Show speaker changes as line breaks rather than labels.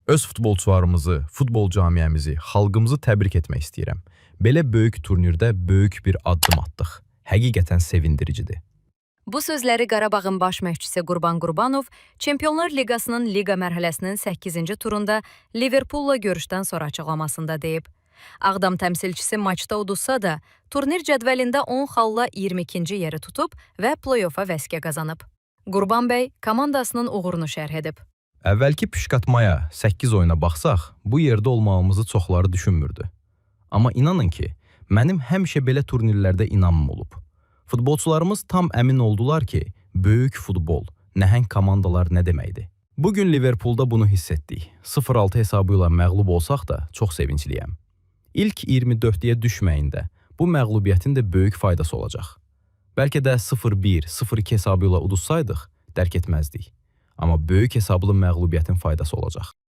Öz futbolçularımızı, futbol camiəmizi, xalqımızı təbrik etmək istəyirəm. Belə böyük turnirdə böyük bir addım atdıq. Həqiqətən sevindiricidir.
Bu sözləri Qarabağın baş məşqçisi Qurban Qurbanov Çempionlar Liqasının liqa mərhələsinin 8-ci turunda Liverpulla görüşdən sonra açıqlamasında deyib. Ağdam təmsilçisi maçda uduzsa da, turnir cədvəlində 10 xalla 22-ci yeri tutub və play-offa vəsqə qazanıb. Qurban bəy komandasının uğurunu şərh edib.
Əvvəlki püşkatmaya 8 oyuna baxsaq, bu yerdə olmağımızı çoxları düşünmürdü. Amma inanın ki, mənim həmişə belə turnirlərdə inamım olub. Futbolçularımız tam əmin oldular ki, böyük futbol, nəhəng komandalar nə deməkdir. Bugün Liverpoolda bunu hiss etdik. 0-6 hesabı ilə məğlub olsaq da çox sevincliyəm. İlk 24-yə düşməyində bu məğlubiyyətin də böyük faydası olacaq. Bəlkə də 0-1, 0-2 hesabı ilə uduzsaydıq, dərk etməzdik. Amma böyük hesablı məğlubiyyətin faydası olacaq.